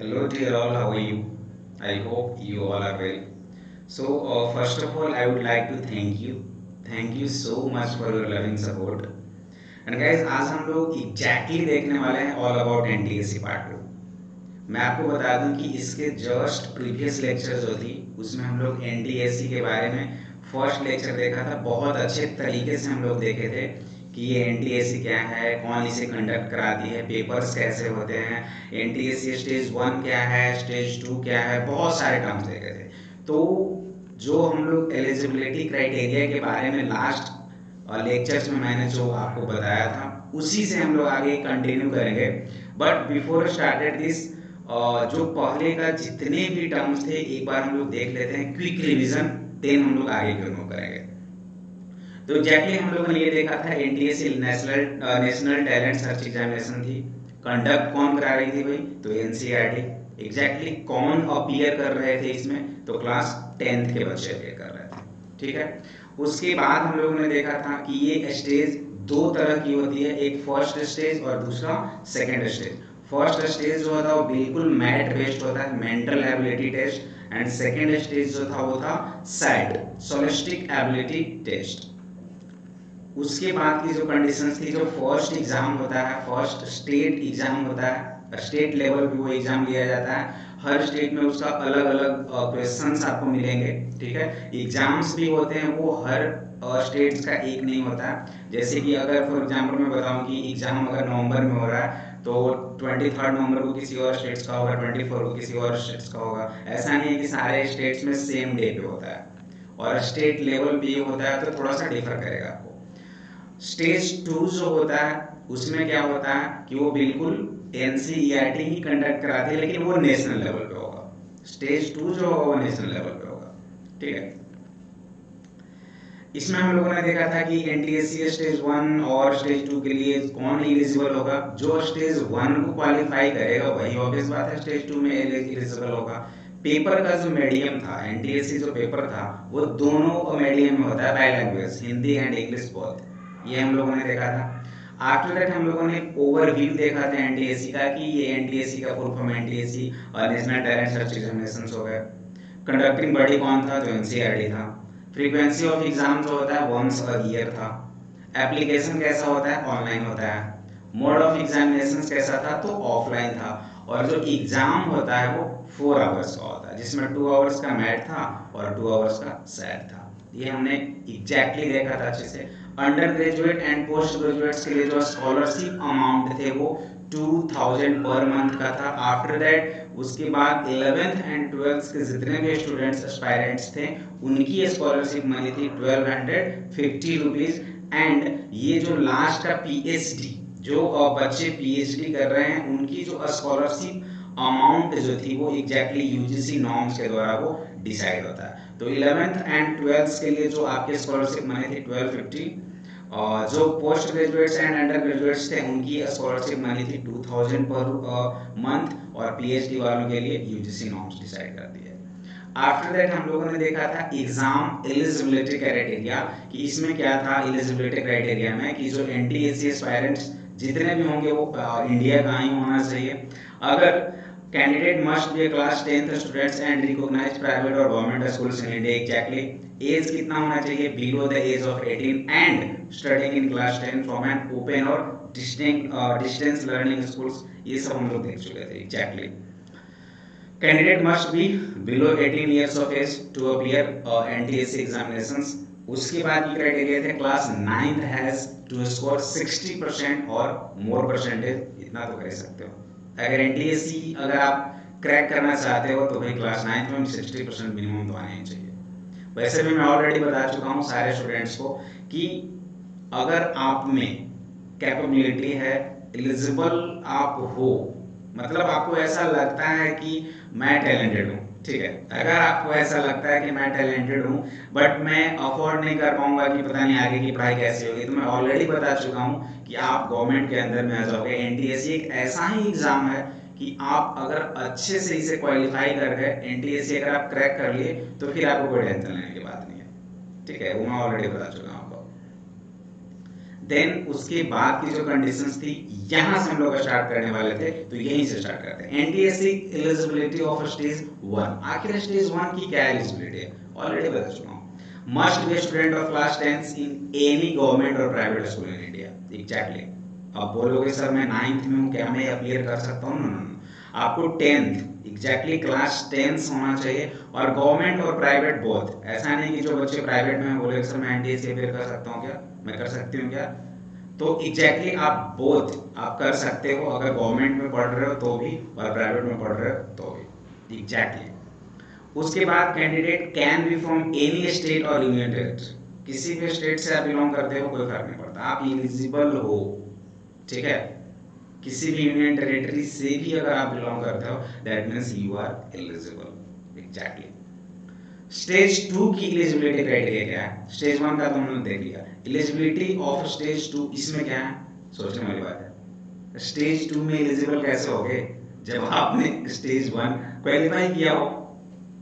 Hello, dear all. How are you? I hope you all are well. First of all, I would like to thank you. Thank you so much for your loving support. And guys, आज हम लोग exactly देखने वाले हैं all about NTSC part 2। मैं आपको बता दूं कि इसके जस्ट प्रीवियस लेक्चर जो थी उसमें हम लोग एनटीएससी के बारे में फर्स्ट लेक्चर देखा था। बहुत अच्छे तरीके से हम लोग देखे थे कि ये एनटीएससी क्या है, कौन इसे कंडक्ट कराती है, पेपर्स कैसे होते हैं, एनटीएससी स्टेज 1 क्या है, स्टेज 2 क्या है, बहुत सारे टर्म्स देखे थे। तो जो हम लोग एलिजिबिलिटी क्राइटेरिया के बारे में लास्ट लेक्चर्स में मैंने जो आपको बताया था उसी से हम लोग आगे कंटिन्यू करेंगे। बट बिफोर स्टार्टेड दिस, जो पहले का जितने भी टर्म्स थे एक बार हम लोग देख लेते हैं, क्विक रिवीजन, देन हम लोग आगे क्यों करेंगे। तो एग्जैक्टली हम लोगों ने ये देखा था NTSC national talent search examination थी। कंडक्ट कौन करा रही थी भाई? तो एनसीईआरटी। एग्जैक्टली कौन अपीयर कर रहे थे इसमें? तो क्लास 10th के बच्चे अपीयर कर रहे थे। ठीक है। उसके बाद हम लोगों ने देखा था कि ये स्टेज दो तरह की होती है, एक फर्स्ट स्टेज और दूसरा सेकेंड स्टेज। फर्स्ट स्टेज जो होता है वो बिल्कुल मैट बेस्ड होता है, mental ability test, and second stage जो था वो था सैट, सोलिस्टिक एबिलिटी टेस्ट। उसके बाद की जो कंडीशंस थी, जो फर्स्ट एग्जाम होता है, फर्स्ट स्टेट एग्जाम होता है, स्टेट लेवल पे वो एग्जाम लिया जाता है। हर स्टेट में उसका अलग अलग क्वेश्चंस आपको मिलेंगे। ठीक है। एग्जाम्स भी होते हैं वो हर स्टेट्स का एक नहीं होता। जैसे कि अगर फॉर एग्जाम्पल मैं बताऊं कि एग्जाम अगर नवंबर में हो रहा है तो 23 नवंबर को किसी और स्टेट्स का होगा, 24 को किसी और स्टेट्स का होगा। ऐसा नहीं है कि सारे स्टेट्स में सेम डे पे होता है, और स्टेट लेवल पे ये होता है तो थोड़ा सा डिफर करेगा आपको। स्टेज 2 जो होता है उसमें क्या होता है कि वो बिल्कुल एनसीईआरटी ही कंडक्ट कराती है, लेकिन वो नेशनल लेवल पे होगा। स्टेज 2 जो होगा वो नेशनल लेवल पे होगा। ठीक है। इसमें हम लोगों ने देखा था कि एनटीएससी स्टेज 1 और स्टेज 2 के लिए कौन एलिजिबल होगा? जो स्टेज 1 को क्वालिफाई करेगा वही ऑब्वियस बात है स्टेज 2 में एलिजिबल होगा। पेपर का जो मीडियम था, एनटीएससी जो पेपर था वो दोनों मीडियम में होता है, by language, Hindi and English both. ये हम लोगों ने देखा था। आफ्टर दैट हम लोगों ने ओवरव्यू देखा था एनटीएससी का कि ये एनटीएससी का फुल फॉर्म एनटीएससी और नेशनल टैलेंट सर्च एग्जामिनेशंस हो गए। कंडक्टिंग बॉडी कौन था? जो एनसीईआरटी था। फ्रीक्वेंसी ऑफ एग्जाम जो होता है वंस अ ईयर था। एप्लीकेशन कैसा होता है? ऑनलाइन होता है। मोड ऑफ एग्जामिनेशन कैसा था? तो ऑफलाइन था। और जो एग्जाम होता है वो 4 आवर्स का होता है, जिसमें 2 आवर्स का मैट था और 2 आवर्स का सैट था। ये हमने एग्जैक्टली देखा था अच्छे से। Under graduate and post graduates के लिए जो स्कॉलरशिप अमाउंट थे वो 2000 पर मंथ का था। आफ्टर दैट उसके बाद 11th एंड 12th के जितने भी स्टूडेंट्स एस्पायरेंट्स थे उनकी स्कॉलरशिप मनी थी 1250 रुपीज। एंड ये जो लास्ट का पीएचडी, जो बच्चे पीएचडी कर रहे हैं उनकी जो स्कॉलरशिप अमाउंट जो थी वो एग्जैक्टली यूजीसी नॉर्म्स के द्वारा वो डिसाइड होता है। तो 11th एंड 12th के लिए जो आपके स्कॉलरशिप मनी थी 1250, और जो post graduates and under graduates थे उनकी स्कॉलरशिप मनी थी 2000 पर मंथ, और पीएचडी वालों के लिए यूजीसी नॉर्म्स डिसाइड करती है। आफ्टर दैट हम लोगों ने देखा था एग्जाम एलिजिबिलिटी क्राइटेरिया, कि इसमें क्या था एलिजिबिलिटी क्राइटेरिया में, कि जो एनटीएससी एस्पायरेंट्स जितने भी होंगे वो इंडिया का ही होना चाहिए। अगर candidate must be class 10th students and recognised private और government schools in India. Exactly age कितना होना चाहिए? Below the age of 18 and studying in class 10 from an open और डिस्टेंस लर्निंग स्कूल्स। ये सब हम लोग देख चुके थे। Exactly candidate must be below 18 years of age to appear NTSC examinations। उसके बाद की क्राइटेरिया थे class 9th has to score 60% और मोर परसेंटेज। इतना तो कर सकते हो। अगर एनटीएससी अगर आप क्रैक करना चाहते हो तो भाई क्लास 9th में 60% मिनिमम तो आना ही चाहिए। वैसे भी मैं ऑलरेडी बता चुका हूँ सारे स्टूडेंट्स को कि अगर आप में कैपेबिलिटी है, एलिजिबल आप हो, मतलब आपको ऐसा लगता है कि मैं टैलेंटेड हूँ, ठीक है, अगर आपको ऐसा लगता है कि मैं टैलेंटेड हूँ बट मैं अफोर्ड नहीं कर पाऊंगा कि पता नहीं आगे की पढ़ाई कैसे होगी, तो मैं ऑलरेडी बता चुका हूँ कि आप गवर्नमेंट के अंदर में आ जाओगे। एनटीएससी एक ऐसा ही एग्जाम है कि आप अगर अच्छे से इसे क्वालिफाई कर गए, एनटीएससी अगर आप क्रैक कर लिए तो फिर आपको कोई टेंशन लेने की बात नहीं है। ठीक है, वो मैं ऑलरेडी बता चुका हूँ आपको। देन उसके बाद की जो कंडीशंस थी यहां से हम लोग स्टार्ट करने वाले थे, तो यहीं से स्टार्ट करते हैं। NTSC eligibility of stage 1। आखिर स्टेज 1 की क्या एलिजिबिलिटी है, ऑलरेडी बता चुका हूं। Must be student of class 10 in any government और private school in India. Exactly. अब बोलोगे सर मैं 9th में हूं, क्या मैं अपियर कर सकता हूं? नो, आपको 10th एग्जैक्टली क्लास 10 होना चाहिए, और गवर्नमेंट और प्राइवेट बोथ। ऐसा नहीं कि जो बच्चे प्राइवेट में बोले सर मैं एनटीएससी अपियर कर सकता हूँ क्या, मैं कर सकती हूँ क्या, तो एग्जैक्टली आप बोथ आप कर सकते हो, अगर गवर्नमेंट में पढ़ रहे हो तो भी और प्राइवेट में पढ़ रहे हो तो भी। एग्जैक्टली। उसके बाद candidate can be from any state और यूनियन टेरिटरी। किसी भी स्टेट से आप बिलोंग करते हो कोई फर्क नहीं पड़ता, आप एलिजिबल हो। ठीक है, किसी भी यूनियन टेरिटरी से भी अगर आप बिलोंग करते हो that means you are eligible. Exactly. Stage 2 की एलिजिबिलिटी क्राइटेरिया क्या है? स्टेज 1 का तो हमने देख लिया। एलिजिबिलिटी ऑफ स्टेज 2 इसमें क्या है, सोचने वाली बात है। स्टेज 2 में एलिजिबल कैसे होगे जब आपने स्टेज 1 क्वालिफाई किया हो?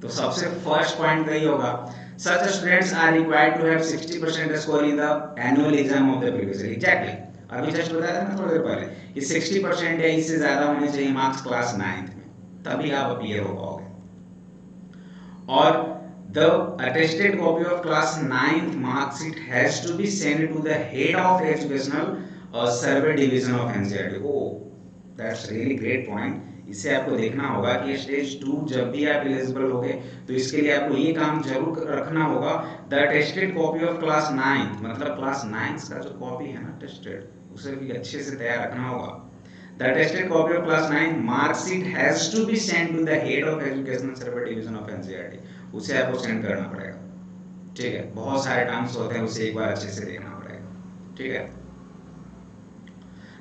तो सबसे फर्स्ट पॉइंट वही होगा, such students are required to have 60% score in the annual exam of the previous year। Exactly. अभी जस्ट बताया था ना थोड़ी देर पहले कि 60% या इससे ज्यादा होने चाहिए मार्क्स क्लास 9th में, तभी आप अपीयर हो पाओगे। और the attested copy of class 9th mark sheet has to be sent to the head of educational survey division of NCERT। oh that's really great point। इससे आपको देखना होगा कि स्टेज 2 जब भी आप एलिजिबल होगे तो इसके लिए आपको ये काम जरूर रखना होगा, the tested copy of class 9th, मतलब क्लास 9th का जो कॉपी है ना टेस्टेड, उसे भी अच्छे से तैयार रखना होगा। The tested copy of class 9 mark sheet has to be sent to the head of educational survey division of NCERT। उसे आपको सेंड करना पड़ेगा। ठीक है, बहुत सारे टर्म्स होते हैं, उसे एक बार अच्छे से देखना पड़ेगा। ठीक है,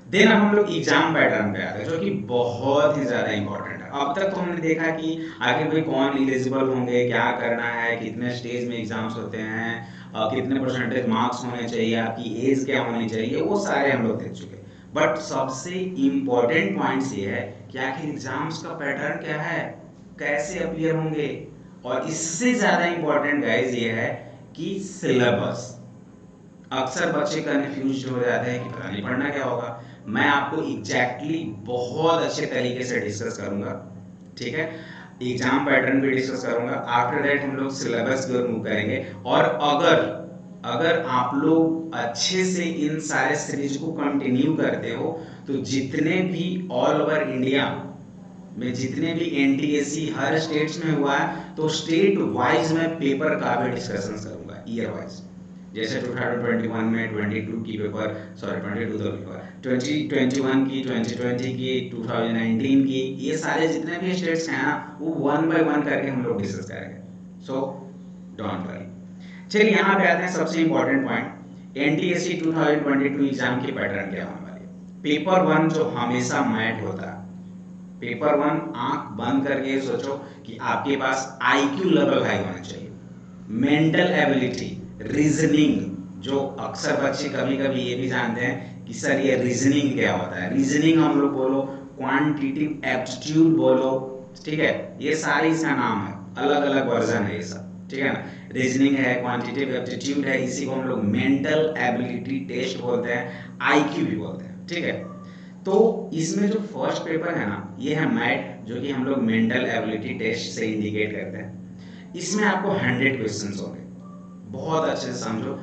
देन हम लोग एग्जाम पैटर्न पे आते हैं जो कि बहुत ही ज्यादा इंपॉर्टेंट है। अब तक तो हमने देखा कि आगे भाई कौन एलिजिबल होंगे, क्या करना है, कितने स्टेज में एग्जाम्स होते हैं, कितने परसेंटेज मार्क्स होने चाहिए, आपकी एज क्या होनी चाहिए, वो सारे हम लोग देख चुके। बट सबसे इंपॉर्टेंट पॉइंट्स ये है कि आखिर एग्जाम्स का पैटर्न क्या है, कैसे अपीयर होंगे, और इससे ज्यादा इंपॉर्टेंट गाइस ये है कि सिलेबस। अक्सर बच्चे कंफ्यूज हो जाते हैं कि पता नहीं पढ़ना क्या होगा। मैं आपको एग्जैक्टली बहुत अच्छे तरीके से डिस्कस करूंगा। ठीक है, एग्जाम पैटर्न भी डिस्कस करूंगा। आफ्टर दैट हम लोग सिलेबस की ओर मूव करेंगे। और अगर आप लोग अच्छे से इन सारे सीरीज को कंटिन्यू करते हो तो जितने भी ऑल ओवर इंडिया में जितने भी एनटीएससी हर स्टेट्स में हुआ है तो स्टेट वाइज में पेपर का भी डिस्कशन करूंगा, ईयर वाइज। जैसे 2021 में 22 की पेपर, सॉरी 22 तो पेपर, 2021 की, 2020 की, 2019 की, ये सारे जितने भी स्टेट्स हैं ना वो 1 बाय 1 करके हम लोग डिस्कस करेंगे। So don't worry. चलिए यहाँ पे आते हैं सबसे इंपॉर्टेंट पॉइंट, एनटीएससी 2022 एग्जाम की पैटर्न क्या होने वाली है। पेपर 1 जो हमेशा मैट होता है, पेपर 1 आंख बंद करके सोचो कि आपके पास आईक्यू लेवल हाई होना चाहिए, मेंटल एबिलिटी, रीजनिंग, जो अक्सर बच्चे कभी कभी ये भी जानते हैं कि सर ये रीजनिंग क्या होता है। रीजनिंग हम लोग बोलो, क्वांटिटेटिव एप्टीट्यूड बोलो, ठीक है, ये सारे इसका नाम है, अलग अलग वर्जन है ये सब। ठीक है ना, रीजनिंग है, क्वांटिटेटिव एप्टीट्यूड है, इसी को हम लोग मेंटल एबिलिटी टेस्ट बोलते हैं, आईक्यू भी बोलते हैं। ठीक है, तो इसमें जो फर्स्ट पेपर है ना ये है मैट, जो कि हम लोग मेंटल एबिलिटी टेस्ट से इंडिकेट करते हैं। इसमें आपको 100 क्वेश्चंस होंगे, बहुत अच्छे से समझो।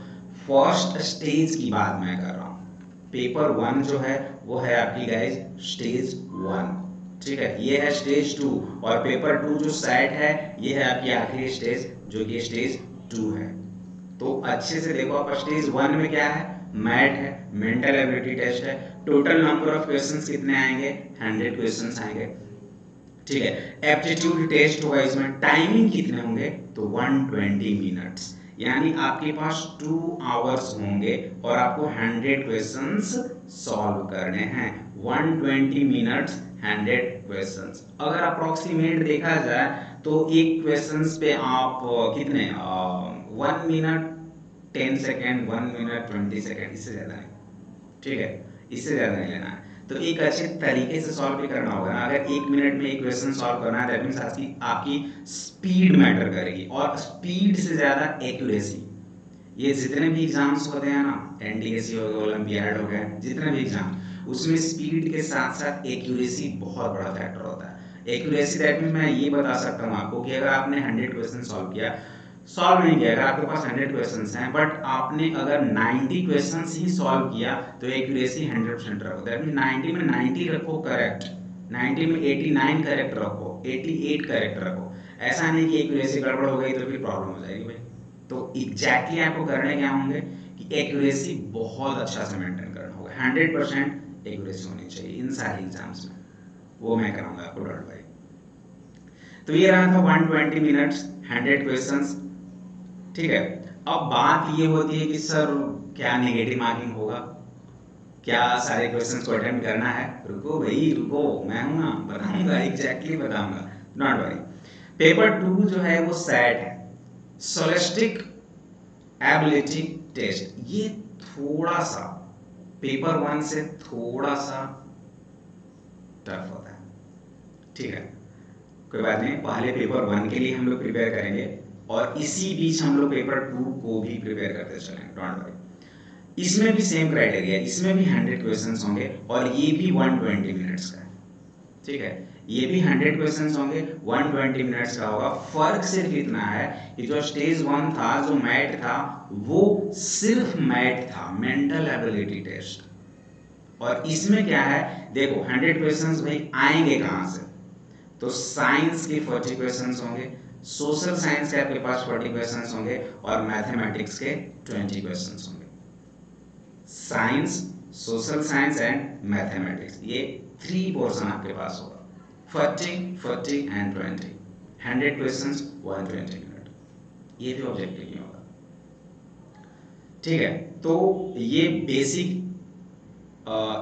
फर्स्ट स्टेज की बात मैं कर रहा हूँ। पेपर 1 जो है वो है आपकी गाइस स्टेज 1। ठीक है, ये है स्टेज 2, और पेपर 2 जो सेट है ये है आपकी आखिरी स्टेज जो कि स्टेज 2 है। तो अच्छे से देखो आप, स्टेज 1 में क्या है, मैट है, मेंटल एबिलिटी टेस्ट है। टोटल नंबर ऑफ क्वेश्चंस कितने आएंगे, 100 क्वेश्चंस आएंगे। ठीक है, एप्टीट्यूड टेस्ट होगा, इसमें टाइमिंग कितने होंगे, तो 120 मिनट्स, यानी आपके पास 2 आवर्स होंगे और आपको 100 क्वेश्चंस सॉल्व करने हैं। 120 मिनट्स 100 क्वेश्चंस। अगर अप्रोक्सीमेट देखा जाए तो एक क्वेश्चंस पे आप कितने 1 मिनट 10 सेकेंड, 1 मिनट 20 सेकेंड, इससे ज्यादा नहीं। ठीक है, इससे ज्यादा नहीं लेना है। तो एक अच्छे तरीके से सॉल्व भी करना होगा ना। अगर 1 मिनट में एक क्वेश्चन सॉल्व करना है दैट मींस आपकी स्पीड मैटर करेगी, और स्पीड से ज्यादा एक्यूरेसी। ये जितने भी एग्जाम्स होते हैं ना, एनटीएसी हो गया, ओलंपियाड हो गया, जितने भी एग्जाम, उसमें स्पीड के साथ साथ एक्यूरेसी बहुत बड़ा फैक्टर होता है। एक्यूरेसी दैट मीन मैं ये बता सकता हूँ आपको कि अगर आपने 100 क्वेश्चन सॉल्व नहीं किया, अगर आपके पास 100 क्वेश्चंस हैं बट आपने अगर 90 क्वेश्चंस ही सॉल्व किया तो एक्यूरेसी 100% रखो। दैट मीन 90 में 90 रखो करेक्ट, 90 में 89 करेक्ट रखो, 88 करेक्ट रखो। ऐसा नहीं कि एक्यूरेसी गड़बड़ हो गई तो फिर प्रॉब्लम हो जाएगी भाई। तो एग्जैक्टली आपको करने क्या होंगे कि एक्यूरेसी बहुत अच्छा से मेंटेन करना होगा। 100% एक्यूरेसी होनी चाहिए इन सारे एग्जाम्स में, वो मैं कराऊंगा आपको, डोंट वरी। तो ये रहा था 120 मिनट्स 100 क्वेश्चंस, ठीक है। अब बात ये होती है कि सर क्या नेगेटिव मार्किंग होगा, क्या सारे क्वेश्चंस को अटेम्प्ट करना है? रुको भाई रुको, मैं हूं ना, बताऊंगा, एग्जैक्टली बताऊंगा, नॉट वरी। पेपर 2 जो है वो सैड है, सोलिस्टिक एबिलिटी टेस्ट। ये थोड़ा सा पेपर 1 से थोड़ा सा टफ होता है, ठीक है। कोई बात नहीं, पहले पेपर 1 के लिए हम लोग प्रिपेयर करेंगे और इसी बीच हम लोग पेपर 2 को भी प्रिपेयर करते चलेंगे, डोंट वरी। इसमें भी सेम क्राइटेरिया, इसमें भी 100 क्वेश्चंस होंगे और ये भी 120 मिनट्स का है, ठीक है। ये भी 100 क्वेश्चंस होंगे, 120 मिनट्स का होगा। फर्क सिर्फ इतना है कि जो स्टेज 1 था, जो मैट था, वो सिर्फ मैट था, मेंटल एबिलिटी टेस्ट। और इसमें क्या है, देखो 100 क्वेश्चंस भाई आएंगे कहां से? तो साइंस के 40 क्वेश्चंस होंगे, सोशल साइंस के आपके पास 40 क्वेश्चंस होंगे और मैथमेटिक्स के 20 क्वेश्चंस होंगे। Science, social science and mathematics, ये 3 पोर्शन आपके पास होगा, 40, 40 एंड 20, 100 क्वेश्चंस 120 मिनट, ये भी ऑब्जेक्टिव नहीं होगा, ठीक है। तो ये बेसिक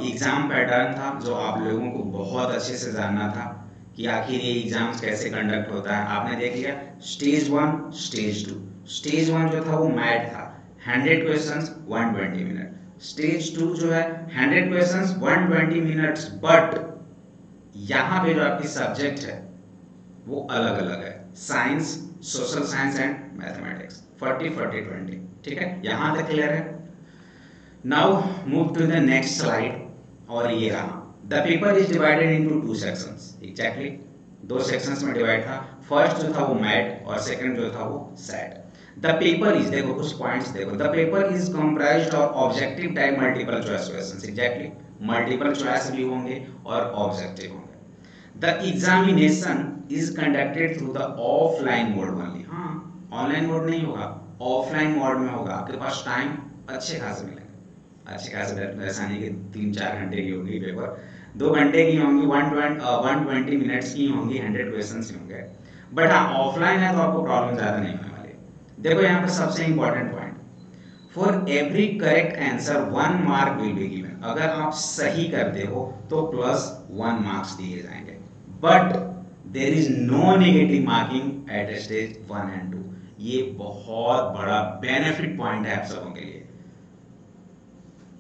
एग्जाम पैटर्न था जो आप लोगों को बहुत अच्छे से जानना था कि आखिर ये एग्जाम्स कैसे कंडक्ट होता है। आपने देख लिया स्टेज 1, स्टेज 2। स्टेज 1 जो था वो मैथ था, 100 क्वेश्चंस 120 मिनट। स्टेज 2 जो है 100 क्वेश्चंस 120 मिनट्स, बट यहाँ पे जो आपकी सब्जेक्ट है वो अलग अलग है, science, social science and mathematics, 40 40 20, ठीक है। यहाँ तक क्लियर है? Now move to the next slide. और ये रहा, the paper is divided into 2 sections, exactly 2 sections में डिवाइड था। फर्स्ट जो था वो मैट और सेकंड जो था वो सैट। द पेपर इज, देखो कुछ पॉइंट्स देखो, the paper is comprised of objective type multiple choice questions, exactly multiple choice भी होंगे और ऑब्जेक्टिव होंगे। The examination is conducted through the offline mode only, हाँ ऑनलाइन मोड नहीं होगा, ऑफलाइन मोड में होगा। आपके पास टाइम अच्छे खासे मिलेंगे, अच्छे खासे, ऐसा नहीं कि 3-4 घंटे की होगी पेपर, 2 घंटे की होंगी, 120 मिनट्स की होंगी, 100 क्वेश्चंस ही होंगे। बट हाँ ऑफलाइन है तो आपको प्रॉब्लम ज़्यादा नहीं होने वाली। देखो यहाँ पे सबसे important point, for every correct answer 1 mark will be given. अगर आप सही करते हो तो +1 मार्क्स दिए जाएंगे, but there is no negative marking at stage 1 and 2। ये बहुत बड़ा बेनिफिट पॉइंट है आप सबों के लिए।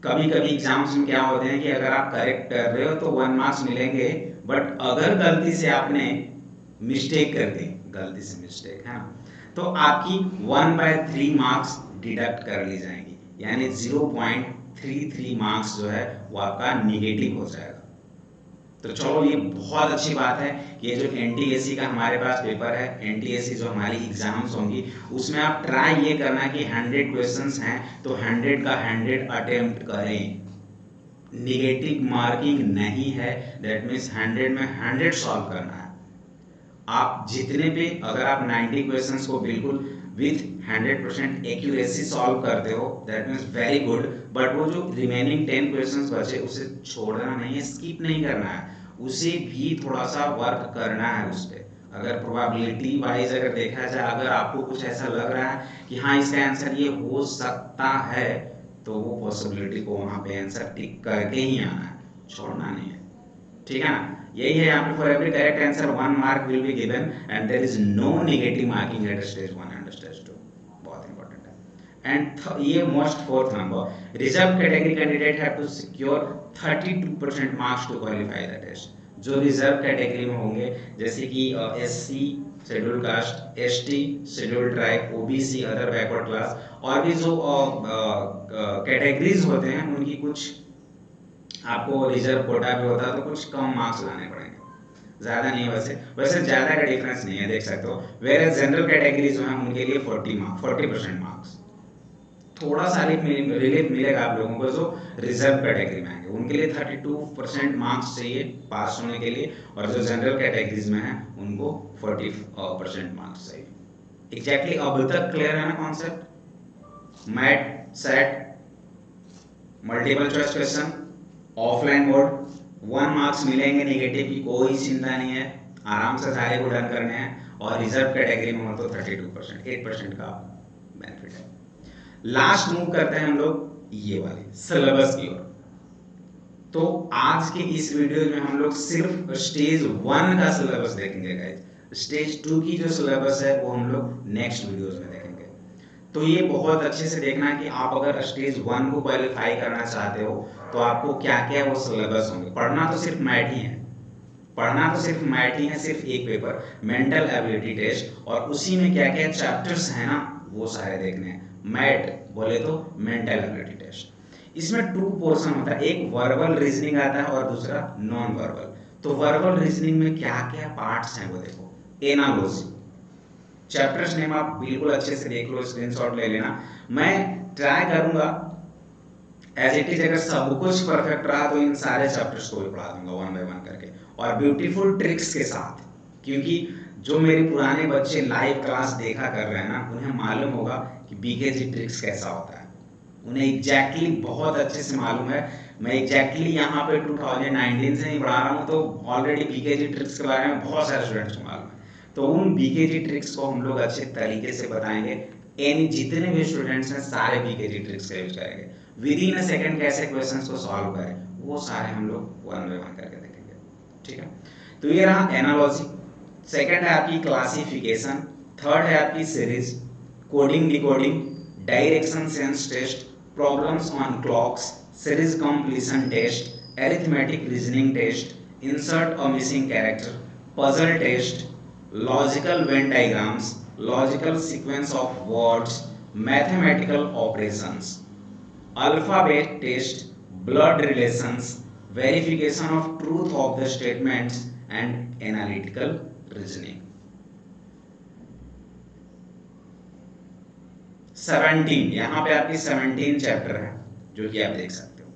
कभी कभी एग्जाम्स में क्या होते हैं कि अगर आप करेक्ट कर रहे हो तो 1 मार्क्स मिलेंगे, बट अगर गलती से आपने मिस्टेक कर दी, गलती से मिस्टेक है ना, तो आपकी 1/3 मार्क्स डिडक्ट कर ली जाएंगी, यानी 0.33 मार्क्स जो है वो आपका निगेटिव हो जाएगा। तो चलो ये बहुत अच्छी बात है कि ये जो एनटीएसी का हमारे पास पेपर है, एनटीएसी जो हमारी एग्जाम्स होंगी, उसमें आप ट्राई ये करना कि 100 क्वेश्चंस हैं तो 100 का 100 अटेम्प्ट करें, निगेटिव मार्किंग नहीं है। दैट मीन्स 100 में 100 सॉल्व करना है। आप जितने पे, अगर आप 90 क्वेश्चंस को बिल्कुल विथ 100% एक्यूरेसी सॉल्व करते हो, that means very good, but वो जो रिमेनिंग 10 क्वेश्चंस बचे उसे छोड़ना नहीं है, स्किप नहीं करना है, उसे भी थोड़ा सा वर्क करना है उस पर। अगर प्रोबेबिलिटी वाइज अगर देखा जाए, अगर आपको कुछ ऐसा लग रहा है कि हाँ इसका आंसर ये हो सकता है, तो वो पॉसिबिलिटी को वहां पे आंसर टिक करके ही आना है, छोड़ना नहीं है, ठीक है ना। यही है यहाँ पे, for every correct answer 1 mark will be given and there is no negative marking at stage 1 and stage 2, बहुत इंपॉर्टेंट है। एंड ये most fourth number, reserve category candidate have to secure 32% marks to qualify the test. जो reserve category में होंगे, जैसे कि SC schedule caste, ST, schedule tribe, OBC, other backward class, और भी जो कैटेगरीज होते हैं उनकी कुछ आपको रिजर्व कोटा भी होता है तो कुछ कम मार्क्स लाने पड़ेंगे, ज्यादा नहीं है वैसे ज्यादा का डिफरेंस नहीं है, देख सकते हो। वेर जनरल कैटेगरी जो है उनके लिए 40% मार्क्स, थोड़ा सा रिलीफ मिलेगा आप लोगों को जो रिजर्व कैटेगरी में आएंगे, उनके लिए 32% मार्क्स चाहिए पास होने के लिए, और जो जनरल कैटेगरीज में है उनको 40% मार्क्स चाहिए। एग्जैक्टली अब तक क्लियर है ना concept? MAT, SAT, multiple choice question, offline mode, 1 marks मिलेंगे नेगेटिव की कोई चिंता नहीं है, आराम से सारे को डन करने हैं, और रिजर्व कैटेगरी में हो तो 32%, 8% का बेनिफिट है। लास्ट मूव करते हैं हम लोग ये वाले सिलेबस की ओर। तो आज के इस वीडियो में हम लोग सिर्फ स्टेज 1 का सिलेबस देखेंगे गाइस, स्टेज 2 की जो सिलेबस है वो हम लोग नेक्स्ट वीडियोस में देखेंगे। तो ये बहुत अच्छे से देखना कि आप अगर स्टेज 1 को क्वालिफाई करना चाहते हो तो आपको क्या क्या वो सिलेबस होंगे। पढ़ना तो सिर्फ मैथ ही है, पढ़ना तो सिर्फ मैथ ही है, सिर्फ एक पेपर मेंटल एबिलिटी टेस्ट, और उसी में क्या क्या चैप्टर्स है ना वो सारे देखने हैं। मैथ बोले तो मेंटल एबिलिटी टेस्ट, इसमें 2 पोर्शन होता है, एक वर्बल रीजनिंग आता है और दूसरा नॉन वर्बल। तो वर्बल रीजनिंग में क्या क्या पार्ट्स हैं वो देखो। एनालॉजी, चैप्टर्स नेम आप बिल्कुल अच्छे से देख लो, स्क्रीनशॉट ले लेना। मैं ट्राई करूंगा एज इट इज, अगर सब कुछ परफेक्ट रहा तो इन सारे चैप्टर्स को भी पढ़ा दूंगा 1 बाय 1 करके, और ब्यूटीफुल ट्रिक्स के साथ, क्योंकि जो मेरे पुराने बच्चे लाइव क्लास देखा कर रहे हैं ना उन्हें मालूम होगा कि बीकेजी ट्रिक्स कैसा होता है, उन्हें एग्जैक्टली बहुत अच्छे से मालूम है। मैं एग्जैक्टली यहाँ पे 2019 से ही पढ़ा रहा हूँ, तो ऑलरेडी बीकेजी ट्रिक्स के बारे में बहुत सारे स्टूडेंट्स को मालूम है। तो उन बीकेजी ट्रिक्स को हम लोग अच्छे तरीके से बताएंगे, एनी जितने भी स्टूडेंट्स हैं सारे बीकेजी ट्रिक्स का यूज करेंगे, विद इन अ सेकंड कैसे क्वेश्चंस को सॉल्व करें वो सारे हम लोग 1 बाय 1 करके देखेंगे, ठीक है। तो ये रहा एनालॉजी, सेकंड है आपकी क्लासिफिकेशन, थर्ड है आपकी series, coding decoding, direction sense test, problems on clocks, series completion test, arithmetic reasoning test, insert a missing character, puzzle test, logical Venn diagrams, logical sequence of words, mathematical operations, alphabet test, blood relations, verification of truth of the statements, and analytical reasoning. 17, यहाँ पे आपकी 17 chapter है जो कि आप देख सकते हो।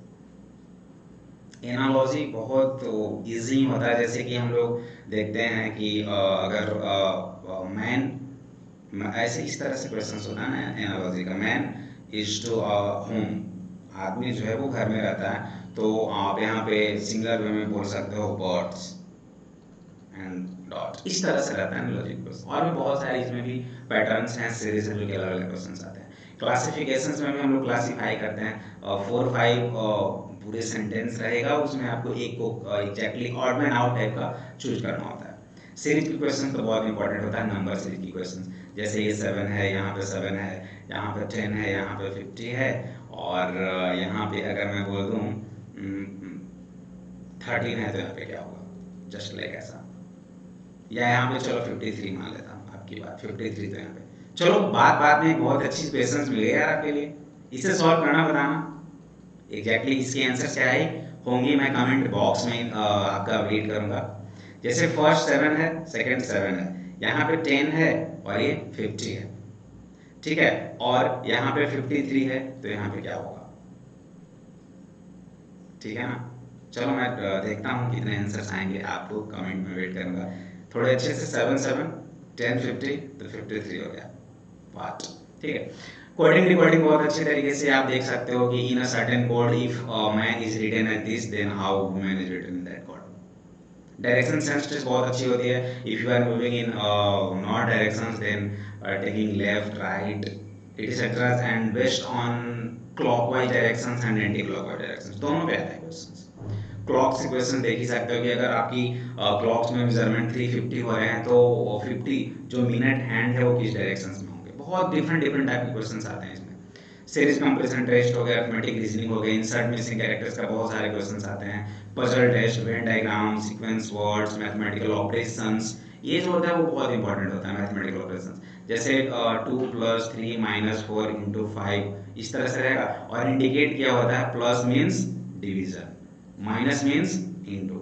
एनालॉजी बहुत इजी होता है, जैसे कि हम लोग देखते हैं कि अगर मैन ऐसे इस तरह से क्वेश्चन होता है ना एनालॉजी का, मैन इज टू होम, आदमी जो है वो घर में रहता है, तो आप यहाँ पे सिंगुलर वे में बोल सकते हो बर्ड्स एंड डॉग्स, इस तरह से रहता है लॉजिक क्वेश्चन। और भी बहुत सारे इसमें भी पैटर्न्स हैं, सीरीज है जो कि अलग अलग क्वेश्चंस आते हैं। क्लासिफिकेशंस में भी हम लोग क्लासिफाई करते हैं, 4-5 पूरे सेंटेंस रहेगा, उसमें आपको एक को exactly odd man out type का चूज करना होता है। सीरीज की क्वेश्चन तो बहुत इंपॉर्टेंट होता है, नंबर सीरीज की क्वेश्चन, जैसे ये 7 है, यहाँ पे 7 है, यहाँ पे 10 है, यहाँ पे 50 है, और यहाँ पे अगर मैं बोल दूँ 13 है तो यहाँ पे क्या होगा, जस्ट लाइक ऐसा, या यहाँ पे चलो 53 मान लेता हूँ, आपकी बात 53, तो यहाँ पे चलो बात में बहुत अच्छी क्वेश्चंस मिले यार आपके लिए, इसे सॉल्व करना बताना एग्जैक्टली इसके आंसर क्या है होंगे, मैं कमेंट बॉक्स में आपका अपडेट करूंगा। जैसे फर्स्ट 7 है, सेकंड 7 है, यहाँ पे 10 है और ये 50 है, ठीक है, और यहाँ पे 53 है, तो यहाँ पे क्या होगा, ठीक है ना। चलो मैं देखता हूँ कितने आंसर्स आएंगे, आपको कमेंट में वेट करूंगा थोड़े अच्छे से। 7 7 10 50 तो 53 हो गया बात, ठीक है। कोडिंग रिकॉर्डिंग बहुत अच्छे तरीके से आप देख सकते हो कि in a certain code if man is written at this then how women is written in that code. Direction sense test बहुत अच्छी होती है, if you are moving in not directions then taking left right etcetera and based on clockwise directions and anti clockwise directions दोनों पे आता है questions. Clock से question देख ही सकते हो कि अगर आपकी क्लॉक्स में मेजरमेंट 350 हो रहे हैं तो 50 जो मिनट हैंड है वो किस डायरेक्शंस में होंगे, बहुत डिफरेंट टाइप के क्वेश्चंस आते हैं इसमें। सीरीज कंपैरिजन टेस्ट हो गया, अरिथमेटिक रीजनिंग हो गया, इंसर्ट मिसिंग कैरेक्टर्स का बहुत सारे क्वेश्चंस आते हैं, puzzle test, Venn diagram, sequence words, mathematical operations, ये जो होता है वो बहुत इंपॉर्टेंट होता है मैथमेटिकल ऑपरेशन, जैसे 2 + 3 - 4 × 5 इस तरह से रहेगा, और इंडिकेट किया होता है plus means division, minus means into,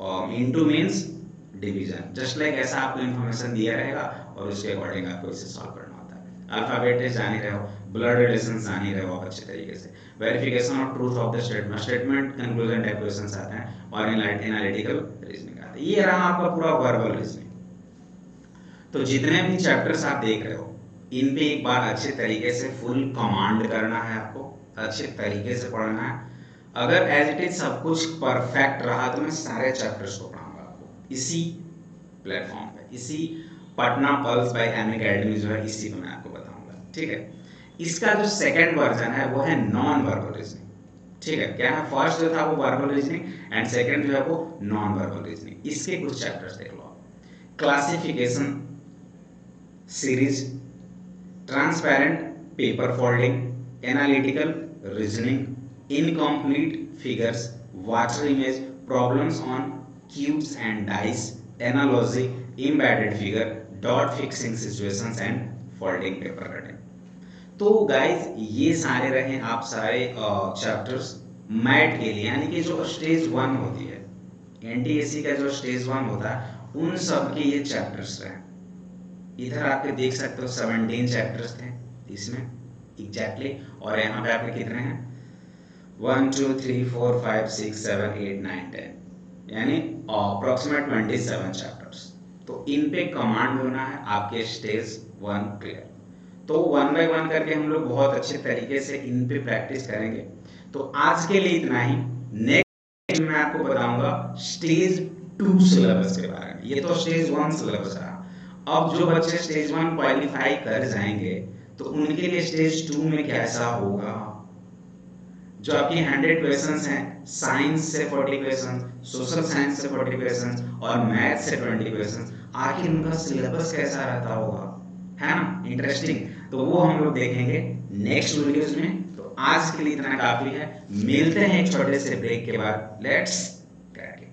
और into means division. Just like ऐसा आपको इन्फॉर्मेशन दिया रहेगा और उसके अकॉर्डिंग आपको इसे सॉल्व करना होता है। अल्फाबेट जान ही रहे हो, ब्लड रिलेशन जान ही रहे हो आप अच्छे तरीके से, verification of truth of the statement, statement conclusion type questions आते हैं, और एनालिटिकल रीजनिंग आता है। ये रहा आपका पूरा वर्बल रीजनिंग। तो जितने भी चैप्टर्स आप देख रहे हो इन पे एक बार अच्छे तरीके से फुल कमांड करना है, आपको अच्छे तरीके से पढ़ना है। अगर एज इट इज सब कुछ परफेक्ट रहा तो मैं सारे चैप्टर्स को पढ़ाऊंगा आपको इसी प्लेटफॉर्म पे, इसी Patna pulse by M academy जो है इसी पे मैं आपको बताऊंगा, ठीक है। इसका जो सेकंड वर्जन है वो है नॉन वर्बल रीजनिंग, ठीक है। क्या है, फर्स्ट जो था वो वर्बल रीजनिंग एंड सेकंड जो है वो नॉन वर्बल रीजनिंग। इसके कुछ चैप्टर्स देख लो। Classification series, transparent paper folding, analytical reasoning, incomplete figures, water image, problems on cubes and dice, analogy, embedded figure, dot fixing situations and folding paper cutting. तो guys ये सारे रहे आप सारे चैप्टर्स मैट के लिए, यानी कि जो स्टेज 1 होती है एनटीएससी का, जो स्टेज 1 होता है उन सब के ये चैप्टर्स रहे। इधर आपके देख सकते हो 17 चैप्टर्स थे इसमें एग्जैक्टली, और यहाँ पे आपके कितने हैं 1 2 3 4 5 6 7 8 9 10, यानी अप्रोक्सीमेट 27 चैप्टर्स। तो इन पे कमांड होना है आपके स्टेज 1 क्लियर। तो 1 बाय 1 करके हम लोग बहुत अच्छे तरीके से इन पे प्रैक्टिस करेंगे। तो आज के लिए इतना ही। नेक्स्ट मैं आपको बताऊंगा स्टेज 2 सिलेबस के बारे में। ये तो स्टेज 1 सिलेबस रहा। अब जो बच्चे स्टेज 1 क्वालिफाई कर जाएंगे तो उनके लिए स्टेज 2 में कैसा होगा। जो आपकी 100 क्वेश्चंस हैं, साइंस से 40 क्वेश्चंस, सोशल साइंस से 40 क्वेश्चंस और मैथ से 20 क्वेश्चंस, आखिर उनका सिलेबस कैसा रहता होगा, है ना, इंटरेस्टिंग। तो वो हम लोग देखेंगे नेक्स्ट वीडियोस में। तो आज के लिए इतना काफी है, मिलते हैं एक छोटे से ब्रेक के बाद। Let's crack it.